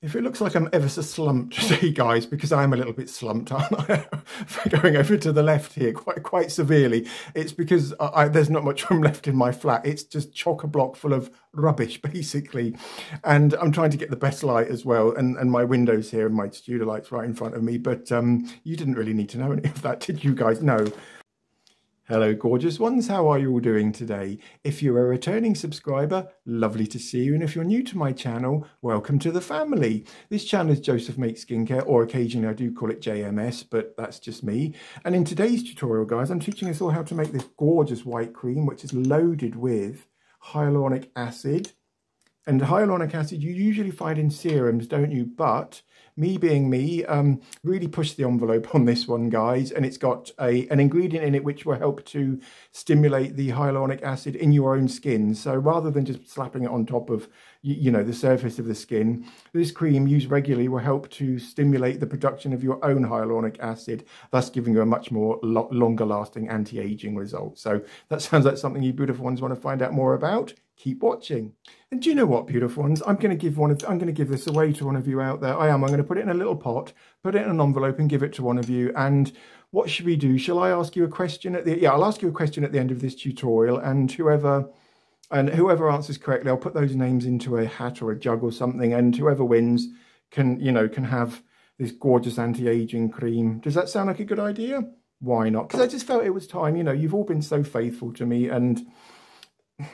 If it looks like I'm ever so slumped today, guys, because I'm a little bit slumped, aren't I? Going over to the left here quite severely. It's because there's not much room left in my flat. It's just chock-a-block full of rubbish, basically. And I'm trying to get the best light as well. And my windows here and my studio light's right in front of me. But you didn't really need to know any of that, did you guys? No. Hello, gorgeous ones. How are you all doing today? If you're a returning subscriber, lovely to see you. And if you're new to my channel, welcome to the family. This channel is Joseph Makes Skincare, or occasionally I do call it JMS, but that's just me. And in today's tutorial, guys, I'm teaching us all how to make this gorgeous white cream, which is loaded with hyaluronic acid. And hyaluronic acid you usually find in serums, don't you? But me being me, really pushed the envelope on this one, guys. And it's got an ingredient in it which will help to stimulate the hyaluronic acid in your own skin. So rather than just slapping it on top of, you know, the surface of the skin, this cream used regularly will help to stimulate the production of your own hyaluronic acid, thus giving you a much more longer lasting anti-aging result. So that sounds like something you beautiful ones want to find out more about. Keep watching. And do you know what, beautiful ones? I'm going to give this away to one of you out there. I'm going to put it in a little pot, put it in an envelope and give it to one of you. And what should we do? Shall I ask you a question at the, yeah, I'll ask you a question at the end of this tutorial, and whoever answers correctly, I'll put those names into a hat or a jug or something, and whoever wins can have this gorgeous anti-aging cream. Does that sound like a good idea? Why not? Because I just felt it was time. You know, you've all been so faithful to me, and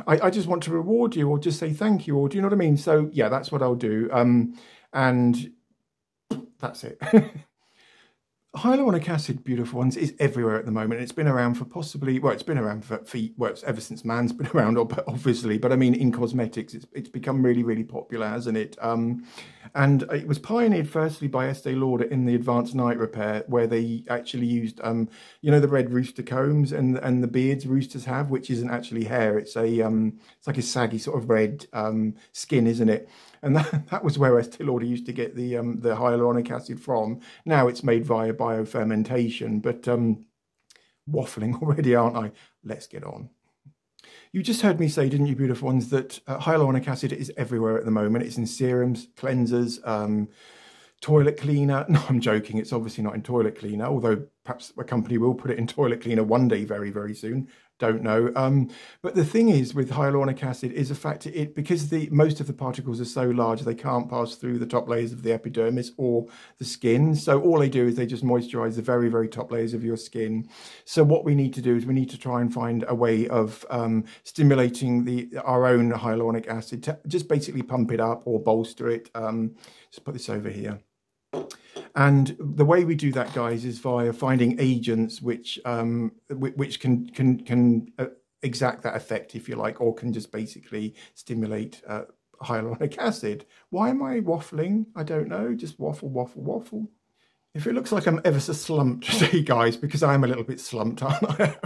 I just want to reward you, or just say thank you, or do you know what I mean? So yeah, that's what I'll do. And that's it. Hyaluronic acid, beautiful ones, is everywhere at the moment. It's been around for possibly, well, it's been around for well, it's ever since man's been around, obviously. But I mean, in cosmetics, it's become really, really popular, hasn't it? And it was pioneered firstly by Estee Lauder in the advanced night repair, where they actually used, you know, the red rooster combs and the beards roosters have, which isn't actually hair. It's a, it's like a saggy sort of red skin, isn't it? And that was where Estee Lauder used to get the hyaluronic acid from. Now it's made via biofermentation, but waffling already, aren't I? Let's get on. You just heard me say, didn't you, beautiful ones, that hyaluronic acid is everywhere at the moment. It's in serums, cleansers, toilet cleaner. No, I'm joking. It's obviously not in toilet cleaner, although perhaps a company will put it in toilet cleaner one day very, very soon. Don't know. But the thing is with hyaluronic acid is the fact that because most of the particles are so large, they can't pass through the top layers of the epidermis or the skin. So all they do is they just moisturize the very, very top layers of your skin. So what we need to do is we need to try and find a way of stimulating our own hyaluronic acid to just basically pump it up or bolster it. Just put this over here. And the way we do that, guys, is via finding agents which can exact that effect, if you like, or can just basically stimulate hyaluronic acid. Why am I waffling? I don't know. Just waffle, waffle, waffle. If it looks like I'm ever so slumped today, guys, because I'm a little bit slumped, aren't I?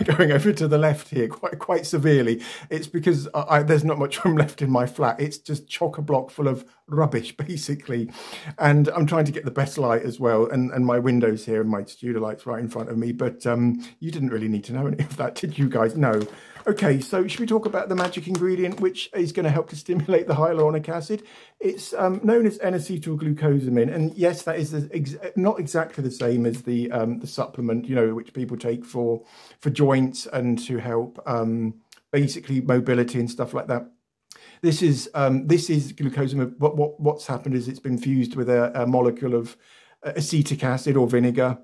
Going over to the left here quite severely. It's because there's not much room left in my flat. It's just chock-a-block full of rubbish, basically. And I'm trying to get the best light as well. And my windows here and my studio light's right in front of me. But you didn't really need to know any of that, did you guys? No. Okay, so should we talk about the magic ingredient which is going to help to stimulate the hyaluronic acid? It's known as N-acetyl glucosamine, and yes, that is not exactly the same as the supplement, you know, which people take for joints and to help basically mobility and stuff like that. This is glucosamine. What's happened is it's been fused with a molecule of acetic acid or vinegar.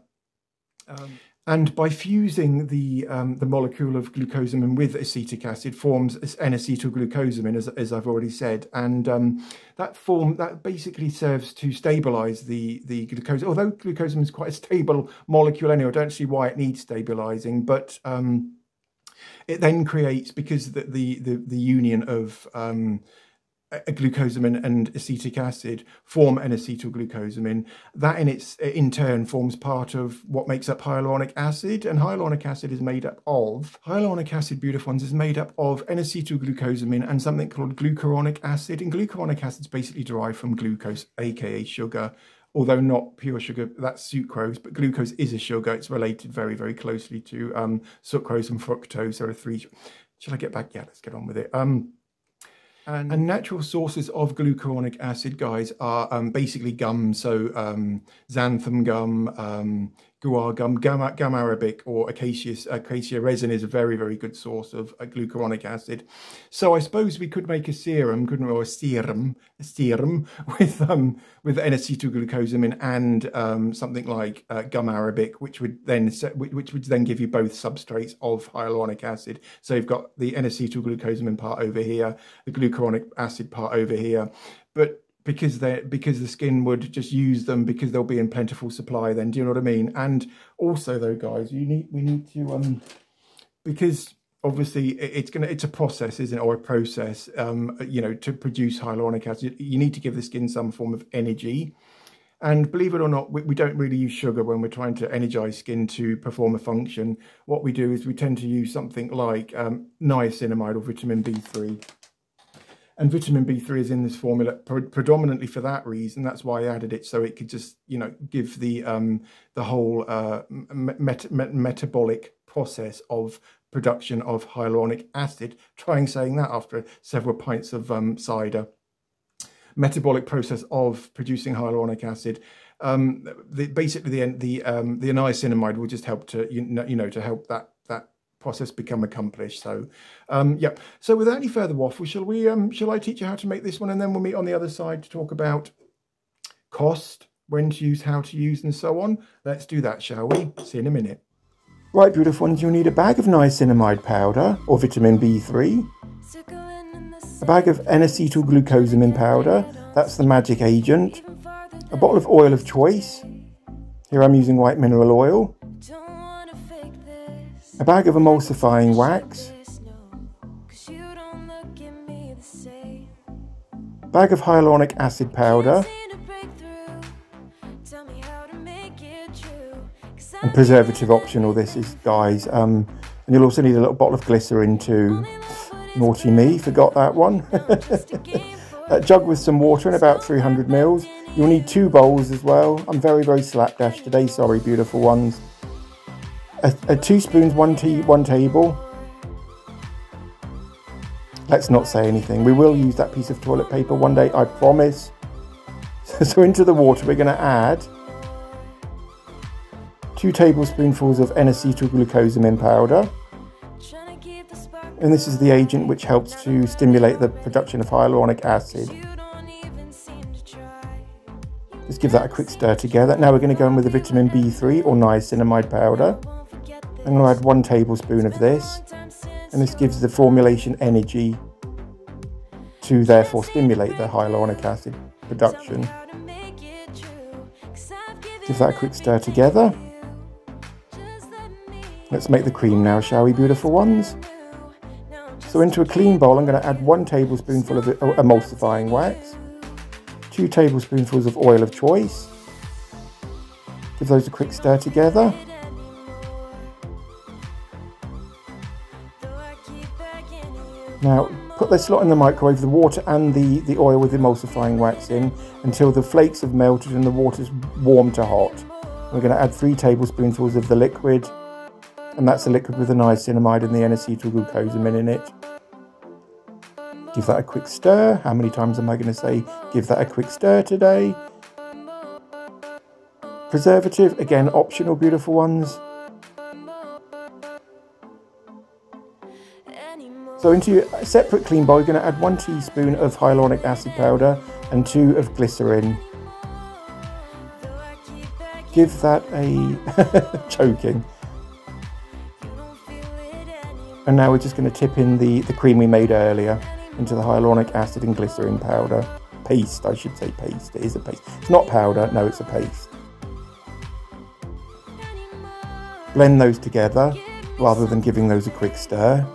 And by fusing the molecule of glucosamine with acetic acid forms N-acetyl glucosamine, as I've already said, and that basically serves to stabilize the glucose. Although glucosamine is quite a stable molecule anyway, I don't see why it needs stabilizing, but it then creates, because the union of glucosamine and acetic acid form N-acetyl glucosamine. That in turn forms part of what makes up hyaluronic acid, and hyaluronic acid, beautiful ones, is made up of N-acetyl glucosamine and something called glucuronic acid. And glucuronic acid is basically derived from glucose, aka sugar, although not pure sugar, that's sucrose, but glucose is a sugar. It's related very, very closely to sucrose and fructose. There are three. Shall I get back? Yeah, let's get on with it. And natural sources of glucuronic acid, guys, are basically gum. So xanthan gum, guar gum, gum arabic, or acacia resin is a very, very good source of glucuronic acid. So I suppose we could make a serum, couldn't we, or a serum with N-acetyl glucosamine and something like gum arabic, which would then give you both substrates of hyaluronic acid. So you've got the N-acetyl glucosamine part over here, the glucuronic acid part over here, but because the skin would just use them because they'll be in plentiful supply then, do you know what I mean? And also though, guys, we need to because obviously it's a process, isn't it, or a process, you know, to produce hyaluronic acid. You need to give the skin some form of energy. And believe it or not, we don't really use sugar when we're trying to energize skin to perform a function. What we do is we tend to use something like niacinamide or vitamin B3. And vitamin B3 is in this formula predominantly for that reason. That's why I added it, so it could just, you know, give the whole metabolic process of production of hyaluronic acid. Trying saying that after several pints of cider. Metabolic process of producing hyaluronic acid. Basically, the niacinamide will just help to to help that process become accomplished. So yeah, so without any further waffle, shall I teach you how to make this one, and then we'll meet on the other side to talk about cost, when to use, how to use, and so on. Let's do that, shall we? See you in a minute. Right, beautiful ones, you'll need a bag of niacinamide powder or vitamin B3, a bag of N-acetyl glucosamine powder, that's the magic agent, a bottle of oil of choice, here I'm using white mineral oil, a bag of emulsifying wax, a bag of hyaluronic acid powder, and preservative optional this is, guys, and you'll also need a little bottle of glycerine too. Naughty me, forgot that one. A jug with some water and about 300 mils. You'll need 2 bowls as well. I'm very, very slapdash today, sorry, beautiful ones. A 2 spoons, 1 table. Let's not say anything. We will use that piece of toilet paper one day, I promise. So into the water, we're going to add 2 tablespoonfuls of N-acetyl glucosamine powder. And this is the agent which helps to stimulate the production of hyaluronic acid. Just give that a quick stir together. Now we're going to go in with the vitamin B3 or niacinamide powder. I'm going to add 1 tablespoon of this. And this gives the formulation energy to therefore stimulate the hyaluronic acid production. Give that a quick stir together. Let's make the cream now, shall we, beautiful ones? So into a clean bowl, I'm going to add 1 tablespoonful of emulsifying wax, 2 tablespoonfuls of oil of choice. Give those a quick stir together. Now, put this lot in the microwave, the water and the oil with emulsifying wax in, until the flakes have melted and the water's warm to hot. We're going to add 3 tablespoonfuls of the liquid, and that's the liquid with the niacinamide and the N-acetyl glucosamine in it. Give that a quick stir. How many times am I going to say give that a quick stir today? Preservative, again optional, beautiful ones. So into a separate clean bowl, you're going to add 1 teaspoon of hyaluronic acid powder and 2 of glycerine. Give that a choking. And now we're just going to tip in the cream we made earlier into the hyaluronic acid and glycerine powder. Paste, I should say paste. It is a paste. It's not powder, no, it's a paste. Blend those together rather than giving those a quick stir.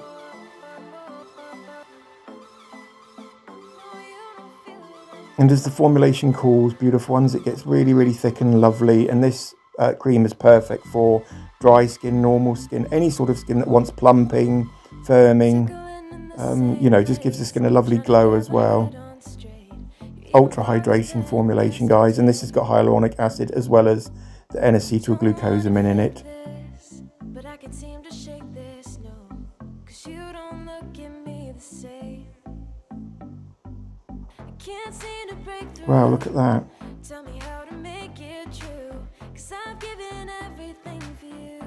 And as the formulation cools, beautiful ones, it gets really, really thick and lovely. And this cream is perfect for dry skin, normal skin, any sort of skin that wants plumping, firming. You know, just gives the skin a lovely glow as well. Ultra hydrating formulation, guys, and this has got hyaluronic acid as well as the N-acetyl glucosamine in it. Wow, look at that. Tell me how to make it true, 'cause I've given everything for you.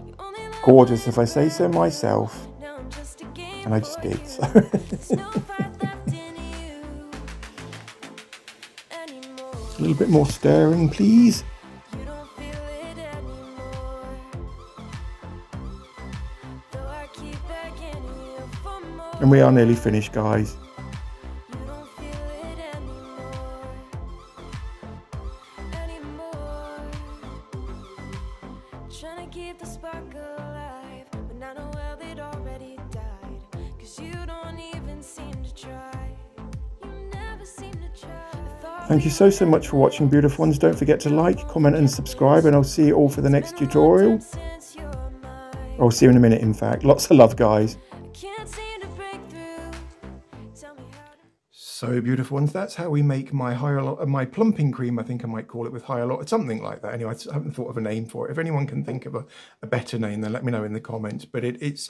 You only love Gorgeous, if I say so myself. now I'm just a game And I just for did. you. So. There's no fight left in you anymore. A little bit more stirring, please. You don't feel it anymore. Though I keep begging you for more. And we are nearly finished, guys. You don't feel it anymore. Trying to keep the spark alive, but I know well it already died. 'Cause you don't even seem to try. You never seem to try. Thank you so much for watching, beautiful ones. Don't forget to like, comment and subscribe, and I'll see you all for the next tutorial. Since you're mine, I'll see you in a minute, in fact. Lots of love, guys. I can't seem to break through. Tell me how to. So, beautiful ones, that's how we make my my plumping cream, I think I might call it, with hyaluronic, something like that. Anyway, I haven't thought of a name for it. If anyone can think of a better name, then let me know in the comments. But it's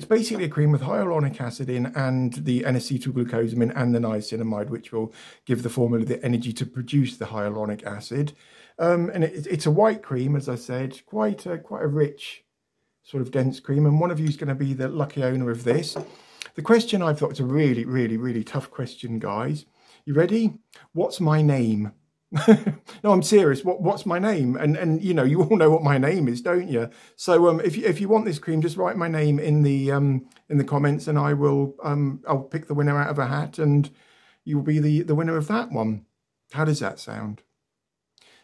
basically a cream with hyaluronic acid in, and the N-acetyl glucosamine and the niacinamide, which will give the formula the energy to produce the hyaluronic acid. And it's a white cream, as I said, quite a rich, sort of dense cream. And one of you is going to be the lucky owner of this. The question I thought was a really, really, really tough question, guys. You ready? What's my name? No, I'm serious. What's my name? And you know, you all know what my name is, don't you? So if you want this cream, just write my name in the comments, and I'll pick the winner out of a hat, and you will be the winner of that one. How does that sound?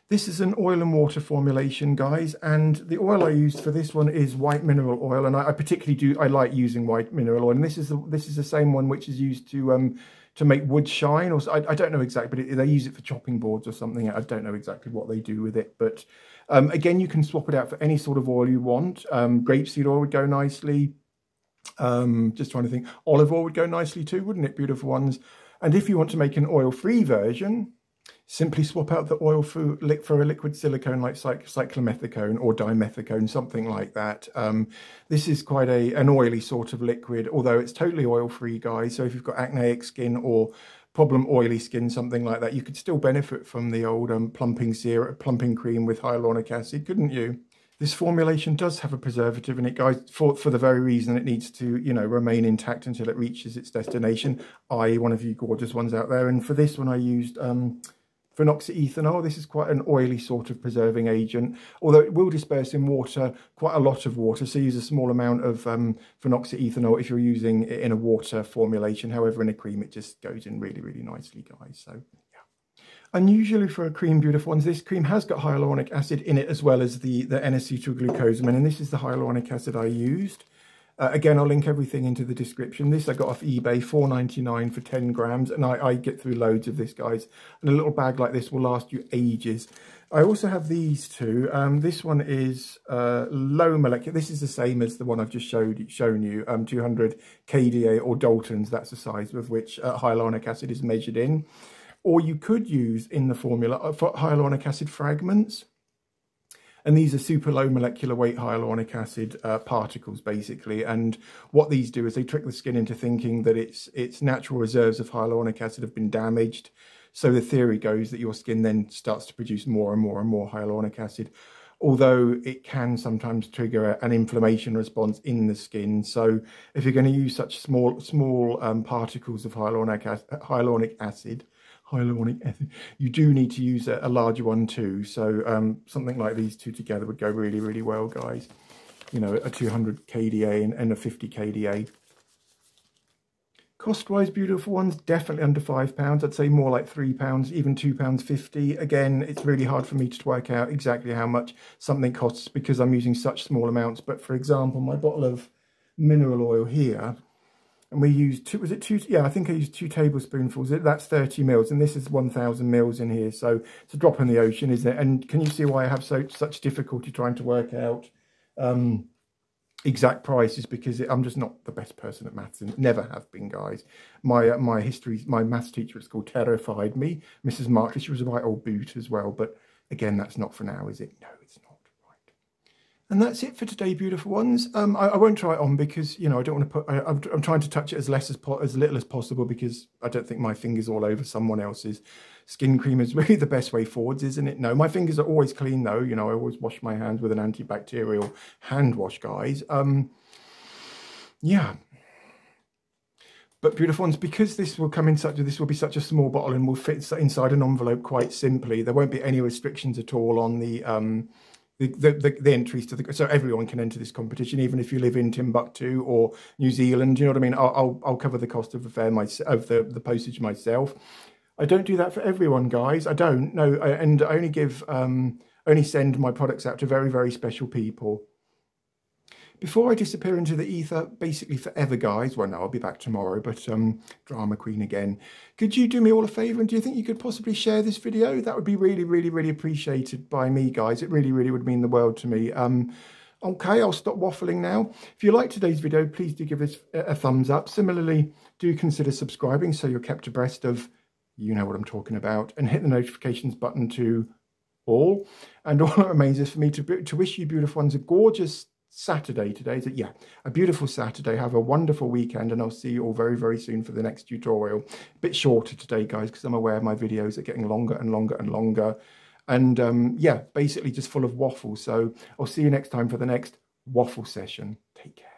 This is an oil and water formulation, guys, and the oil I used for this one is white mineral oil, and I particularly I like using white mineral oil, and this is the same one which is used to make wood shine, or I don't know exactly, but they use it for chopping boards or something. I don't know exactly what they do with it, but again, you can swap it out for any sort of oil you want. Grapeseed oil would go nicely. Just trying to think, olive oil would go nicely too, wouldn't it, beautiful ones? And if you want to make an oil-free version, simply swap out the oil for a liquid silicone like cyclomethicone or dimethicone, something like that. This is quite an oily sort of liquid, although it's totally oil-free, guys. So if you've got acneic skin or problem oily skin, something like that, you could still benefit from the old plumping cream with hyaluronic acid, couldn't you? This formulation does have a preservative in it, guys, for the very reason it needs to, you know, remain intact until it reaches its destination, i.e. one of you gorgeous ones out there. And for this one I used phenoxyethanol. This is quite an oily sort of preserving agent, although it will disperse in water, quite a lot of water. So use a small amount of phenoxyethanol if you're using it in a water formulation. However, in a cream, it just goes in really, really nicely, guys. So, yeah. Unusually for a cream, beautiful ones, this cream has got hyaluronic acid in it as well as the N-acetyl glucosamine, and this is the hyaluronic acid I used. Again, I'll link everything into the description. This I got off eBay, $4.99 for 10 grams, and I get through loads of this, guys. And a little bag like this will last you ages. I also have these two. This one is low molecular. This is the same as the one I've just shown you, 200 kDa or Daltons. That's the size with which hyaluronic acid is measured in. Or you could use in the formula for hyaluronic acid fragments. And these are super low molecular weight hyaluronic acid particles, basically. And what these do is they trick the skin into thinking that its natural reserves of hyaluronic acid have been damaged. So the theory goes that your skin then starts to produce more and more and more hyaluronic acid, although it can sometimes trigger an inflammation response in the skin. So if you're going to use such small particles of hyaluronic acid, you do need to use a larger one too. So something like these two together would go really, really well, guys. You know, a 200 kDa and a 50 kDa. Cost-wise, beautiful ones, definitely under £5. I'd say more like £3, even £2.50. Again, it's really hard for me to work out exactly how much something costs because I'm using such small amounts. But for example, my bottle of mineral oil here, and we used I think I used 2 tablespoonfuls. That's 30 mils, and this is 1,000 mils in here. So it's a drop in the ocean, isn't it? And can you see why I have such difficulty trying to work out exact prices? Because I'm just not the best person at maths, and never have been, guys. My maths teacher at school terrified me, Mrs. Markley. She was a right old boot as well. But again, that's not for now, is it? No, it's not. And that's it for today, beautiful ones. I won't try it on because, you know, I don't want to put, I'm trying to touch it as little as possible because I don't think my finger's all over someone else's. Skin cream is really the best way forwards, isn't it? No, my fingers are always clean though. You know, I always wash my hands with an antibacterial hand wash, guys. Yeah. But beautiful ones, because this will come in this will be such a small bottle and will fit inside an envelope quite simply. There won't be any restrictions at all on the entries to the, so everyone can enter this competition, even if you live in Timbuktu or New Zealand. You know what I mean? I'll cover the cost of the fare of the postage myself. I don't do that for everyone, guys. I don't. No, and I only give only send my products out to very, very special people. Before I disappear into the ether, basically forever, guys, well, no, I'll be back tomorrow, but drama queen again. Could you do me all a favour, and do you think you could possibly share this video? That would be really, really, really appreciated by me, guys. It really, really would mean the world to me. Okay, I'll stop waffling now. If you liked today's video, please do give us a thumbs up. Similarly, do consider subscribing so you're kept abreast of, you know what I'm talking about, and hit the notifications button to all. And all that remains is for me to wish you beautiful ones a gorgeous Saturday today. So yeah, a beautiful Saturday. Have a wonderful weekend, and I'll see you all very, very soon for the next tutorial. A bit shorter today, guys, because I'm aware my videos are getting longer and longer and longer. And yeah, basically just full of waffle. So I'll see you next time for the next waffle session. Take care.